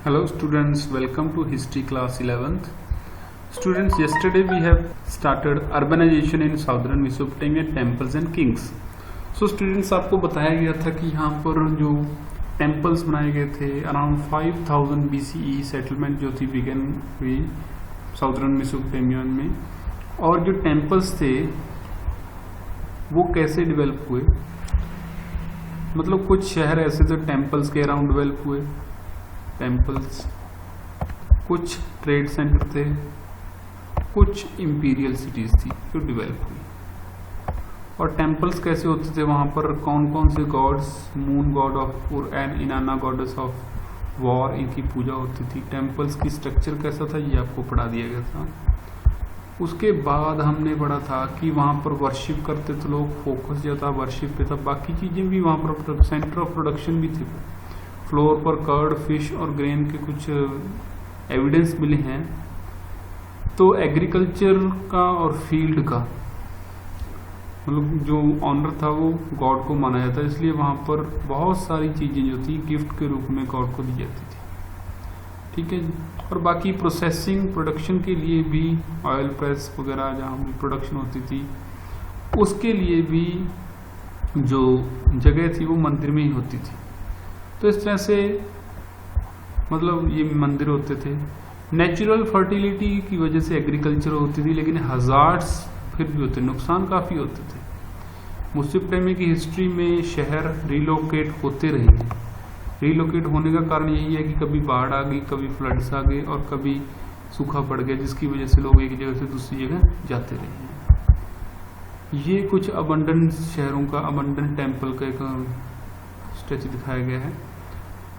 Hello students, welcome to history class 11th. Students, yesterday we have started urbanization in southern Mesopotamia, temples and kings. So students, आपको बताया गया था कि यहाँ पर जो temples बनाए गए थे अराउंड 5000 BCE सेटलमेंट जो थी बिगन हुई साउदर्न मेसोपोटामिया में, और जो temples थे वो कैसे डेवलप हुए, मतलब कुछ शहर ऐसे थे टेम्पल्स के अराउंड डेवलप हुए, टेम्पल्स, कुछ ट्रेड सेंटर थे, कुछ इंपीरियल सिटीज थी जो डेवलप हुई। और टेम्पल्स कैसे होते थे, वहाँ पर कौन कौन से gods, moon god of and Inanna goddess of war, इनकी पूजा होती थी। टेम्पल्स की स्ट्रक्चर कैसा था ये आपको पढ़ा दिया गया था। उसके बाद हमने पढ़ा था कि वहाँ पर वर्शिप करते थे लोग, फोकस जो था वर्शिप पे था, बाकी चीज़ें भी वहाँ पर सेंटर ऑफ प्रोडक्शन भी थी। फ्लोर पर कर्ड, फिश और ग्रेन के कुछ एविडेंस मिले हैं। तो एग्रीकल्चर का और फील्ड का मतलब जो ऑनर था वो गॉड को माना जाता है, इसलिए वहाँ पर बहुत सारी चीज़ें जो थी गिफ्ट के रूप में गॉड को दी जाती थी। ठीक है। और बाकी प्रोसेसिंग प्रोडक्शन के लिए भी ऑयल प्रेस वगैरह जहाँ भी प्रोडक्शन होती थी उसके लिए भी जो जगह थी वो मंदिर में ही होती थी। तो इस तरह से मतलब ये मंदिर होते थे। नेचुरल फर्टिलिटी की वजह से एग्रीकल्चर होती थी, लेकिन हजार्ड्स फिर भी होते, नुकसान काफ़ी होते थे। मेसोपोटामिया की हिस्ट्री में शहर रिलोकेट होते रहे हैं। रिलोकेट होने का कारण यही है कि कभी बाढ़ आ गई, कभी फ्लड्स आ गए और कभी सूखा पड़ गया, जिसकी वजह से लोग एक जगह से दूसरी जगह जाते रहे हैं। ये कुछ अबंडन शहरों का, अबंडन टेम्पल का एक स्टेचू दिखाया गया है।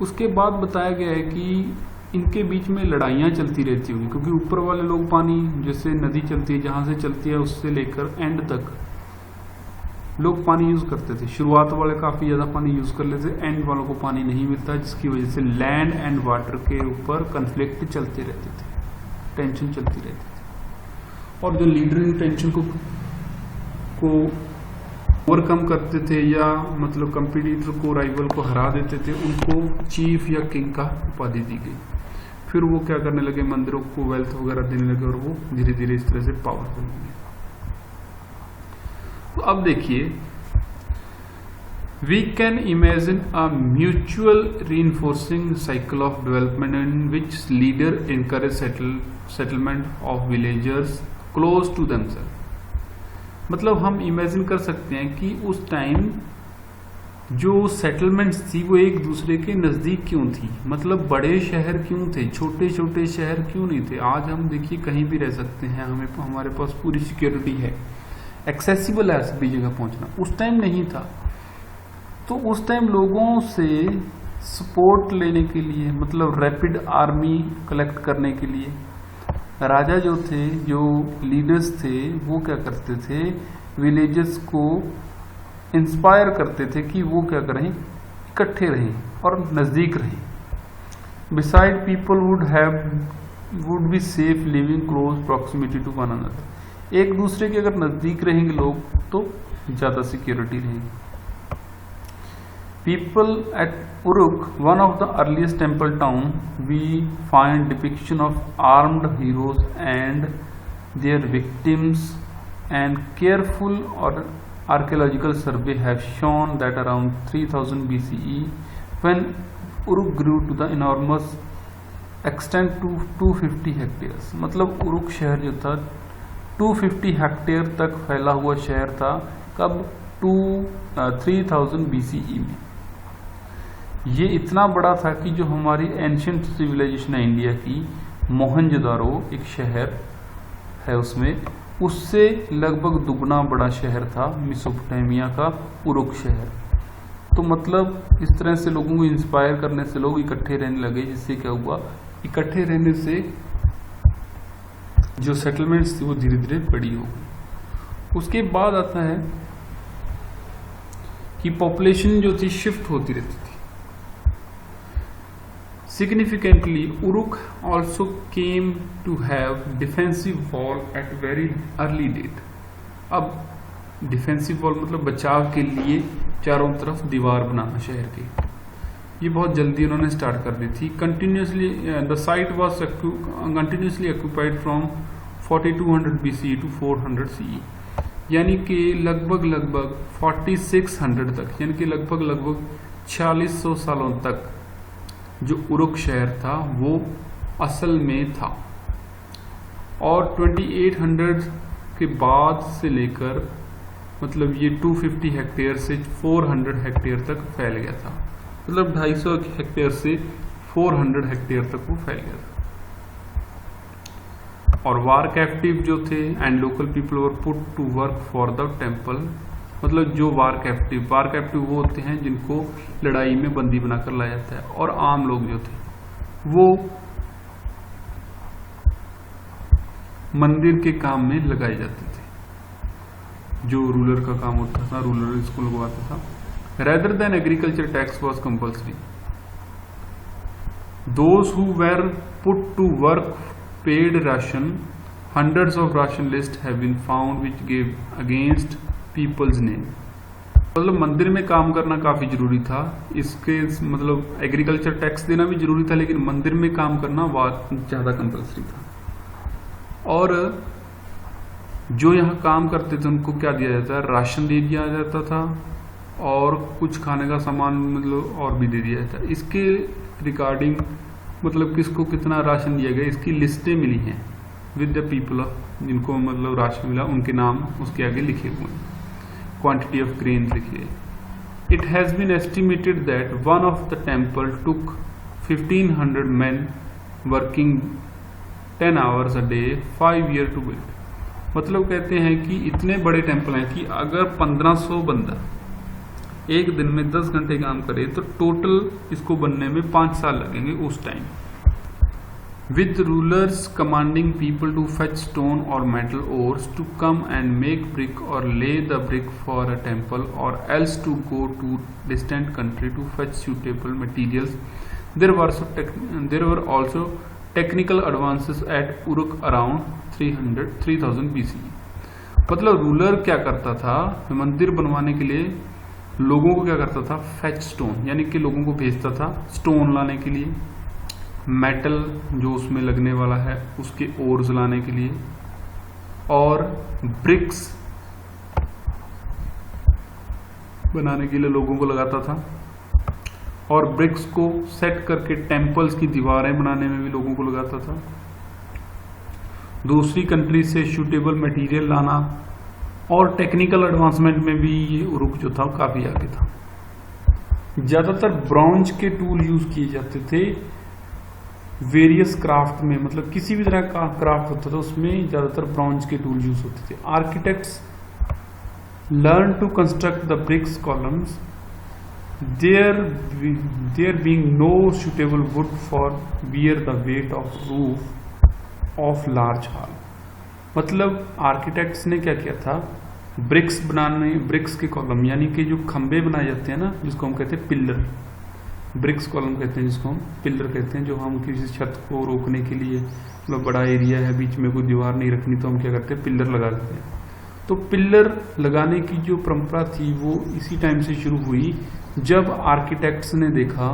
उसके बाद बताया गया है कि इनके बीच में लड़ाइयाँ चलती रहती होंगी, क्योंकि ऊपर वाले लोग पानी, जैसे नदी चलती है जहाँ से चलती है उससे लेकर एंड तक लोग पानी यूज़ करते थे। शुरुआत वाले काफ़ी ज़्यादा पानी यूज़ कर लेते, एंड वालों को पानी नहीं मिलता, जिसकी वजह से लैंड एंड वाटर के ऊपर कन्फ्लिक्ट चलते रहते थे, टेंशन चलती रहती थी। और जो लीडर इन टेंशन को ओवरकम करते थे या मतलब कंपटीटर को, राइवल को हरा देते थे, उनको चीफ या किंग का उपाधि दी गई। फिर वो क्या करने लगे, मंदिरों को वेल्थ वगैरह देने लगे और वो धीरे धीरे इस तरह से पावरफुल हो गए। तो अब देखिए, we can imagine a mutual reinforcing cycle of development in which leader encourage settlement of villagers close to themselves. मतलब हम इमेजिन कर सकते हैं कि उस टाइम जो सेटलमेंट्स थी वो एक दूसरे के नज़दीक क्यों थी, मतलब बड़े शहर क्यों थे, छोटे छोटे शहर क्यों नहीं थे। आज हम देखिए कहीं भी रह सकते हैं, हमारे पास पूरी सिक्योरिटी है, एक्सेसिबल है सभी जगह पहुंचना। उस टाइम नहीं था। तो उस टाइम लोगों से सपोर्ट लेने के लिए, मतलब रैपिड आर्मी कलेक्ट करने के लिए राजा जो थे, जो लीडर्स थे, वो क्या करते थे, विलेजेस को इंस्पायर करते थे कि वो क्या करें, इकट्ठे रहें और नज़दीक रहें। Beside people would be safe living close proximity to one another. एक दूसरे के अगर नज़दीक रहेंगे लोग तो ज़्यादा सिक्योरिटी रहेगी। People at Uruk, one of the earliest temple town, we find depiction of armed heroes and their victims, and careful or archaeological survey have shown that around 3000 BCE, when Uruk grew to the enormous extent to 250 hectares, मतलब Uruk शहर जो था 250 hectare तक फैला हुआ शहर था। कब? 3000 BCE में। ये इतना बड़ा था कि जो हमारी एंशियंट सिविलाइजेशन है इंडिया की, मोहनजोदारो एक शहर है उसमें, उससे लगभग दुगना बड़ा शहर था मेसोपोटामिया का उरुक शहर। तो मतलब इस तरह से लोगों को इंस्पायर करने से लोग इकट्ठे रहने लगे, जिससे क्या हुआ, इकट्ठे रहने से जो सेटलमेंट्स थी वो धीरे धीरे बड़ी हो गई। उसके बाद आता है कि पॉपुलेशन जो थी शिफ्ट होती रहती थी। Significantly, Uruk also came to have defensive wall at very early date. अब डिफेंसिव वॉल मतलब बचाव के लिए चारों तरफ दीवार बनाना शहर के। ये बहुत जल्दी उन्होंने स्टार्ट कर दी थी। Continuously the site was continuously occupied from 4200 BCE to 400 CE, यानी कि लगभग 4600 तक, यानी कि लगभग 4600 सालों तक जो उरुक शहर था वो असल में था। और 2800 के बाद से लेकर मतलब ये 250 हेक्टेयर से 400 हेक्टेयर तक फैल गया था, मतलब 250 हेक्टेयर से 400 हेक्टेयर तक वो फैल गया था। और वार कैप्टिव जो थे and local people were put to work for the temple, मतलब जो वार कैप्टिव वो होते हैं जिनको लड़ाई में बंदी बनाकर लाया जाता है, और आम लोग जो थे वो मंदिर के काम में लगाए जाते थे, जो रूलर का काम होता था, रूलर इसको लगवाता था। Rather than agriculture tax was compulsory. Those who were put to work paid ration, hundreds of ration list have been found which give against peoples name. मतलब मंदिर में काम करना काफी जरूरी था, इसके मतलब एग्रीकल्चर टैक्स देना भी जरूरी था, लेकिन मंदिर में काम करना ज्यादा कंपल्सरी था। और जो यहाँ काम करते थे उनको क्या दिया जाता है, राशन दे दिया जाता था, और कुछ खाने का सामान मतलब और भी दे दिया जाता है। इसके रिगार्डिंग मतलब किसको कितना राशन दिया गया इसकी लिस्टें मिली हैं विद द पीपल जिनको मतलब राशन मिला, उनके नाम उसके आगे लिखे हुए हैं, क्वांटिटी ऑफ ग्रेन लिखिए। It has been estimated that one of the temple took 1500 men working 10 hours a day 5 years to build। मतलब कहते हैं कि इतने बड़े टेम्पल हैं कि अगर 1500 बंदा एक दिन में 10 घंटे काम करे तो टोटल इसको बनने में 5 साल लगेंगे उस time. With rulers commanding people to fetch stone और metal ores to come and make brick और lay the brick for a temple or else to go to distant country to fetch suitable materials. There were also technical advances at Uruk around 3000 BCE। मतलब ruler क्या करता था, मंदिर बनवाने के लिए लोगों को क्या करता था, फेच स्टोन, यानी कि लोगों को भेजता था स्टोन लाने के लिए, मेटल जो उसमें लगने वाला है उसके ओर्स लाने के लिए, और ब्रिक्स बनाने के लिए लोगों को लगाता था, और ब्रिक्स को सेट करके टेम्पल्स की दीवारें बनाने में भी लोगों को लगाता था। दूसरी कंट्री से सूटेबल मटेरियल लाना, और टेक्निकल एडवांसमेंट में भी ये उरुक जो था काफी आगे था। ज्यादातर ब्रॉन्ज के टूल यूज किए जाते थे वेरियस क्राफ्ट में, मतलब किसी भी तरह का क्राफ्ट होता था उसमें ज्यादातर ब्रॉन्ज के टूल यूज होते थे। Architects learn to construct the bricks columns, there being no suitable wood for bear the weight of roof of large hall। मतलब आर्किटेक्ट्स ने क्या किया था, ब्रिक्स बनाने, ब्रिक्स के कॉलम यानी कि जो खंबे बनाए जाते हैं ना, जिसको हम कहते हैं पिल्लर, ब्रिक्स कॉलम कहते हैं, जिसको हम पिल्लर कहते हैं, जो हम किसी छत को रोकने के लिए, मतलब बड़ा एरिया है बीच में कोई दीवार नहीं रखनी तो हम क्या करते हैं, पिल्लर लगा देते हैं। तो पिल्लर लगाने की जो परंपरा थी वो इसी टाइम से शुरू हुई जब आर्किटेक्ट्स ने देखा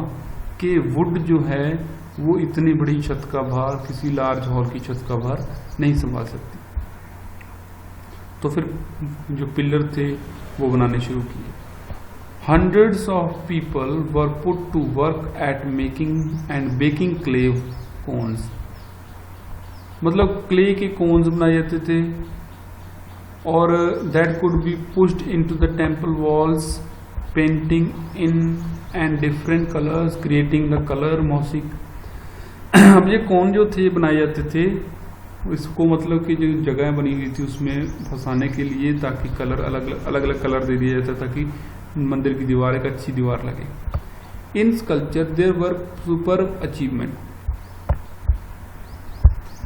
कि वुड जो है वो इतनी बड़ी छत का भार, किसी लार्ज हॉल की छत का भार नहीं संभाल सकती, तो फिर जो पिल्लर थे वो बनाने शुरू किए। Hundreds of people were put to work at making and baking clay cones. मतलब क्ले के कोन्स बनाए जाते थे, और that could be pushed into the temple walls, painting in and different colours creating the colour mosaic. अब ये कोन जो थे बनाए जाते थे, इसको मतलब कि जो जगह बनी हुई थी उसमें फंसाने के लिए, ताकि कलर अलग अलग कलर दे दिया जाता ताकि मंदिर की दीवार एक अच्छी दीवार लगे। In sculpture there were super achievement,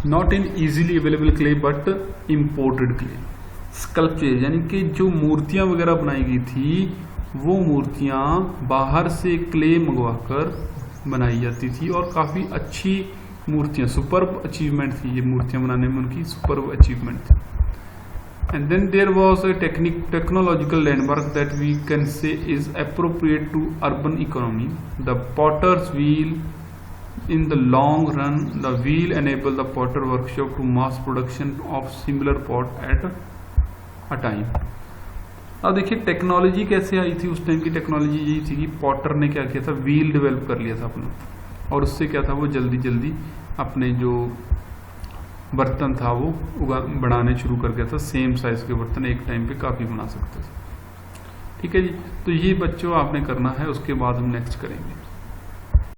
not in easily available clay but imported clay. Sculpture यानी कि जो मूर्तियां वगैरह बनाई गई थी वो मूर्तियां बाहर से क्ले मंगवाकर बनाई जाती थी, और काफी अच्छी मूर्तियां, सुपर्ब अचीवमेंट थी ये मूर्तियां बनाने में, उनकी सुपर्ब अचीवमेंट थी। And then there was a technological landmark that we can say is appropriate to urban economy. The potter's wheel. In the long run, the wheel enabled the potter workshop to mass production of similar pot at a time. अब देखिए technology कैसे आई थी। उस time की technology यही थी कि Potter ने क्या किया था, व्हील डेवलप कर लिया था अपना, और उससे क्या था, वो जल्दी जल्दी अपने जो बर्तन था वो बनाने शुरू कर गया था। सेम साइज के बर्तन एक टाइम पे काफ़ी बना सकते थे। ठीक है जी, तो ये बच्चों आपने करना है, उसके बाद हम नेक्स्ट करेंगे।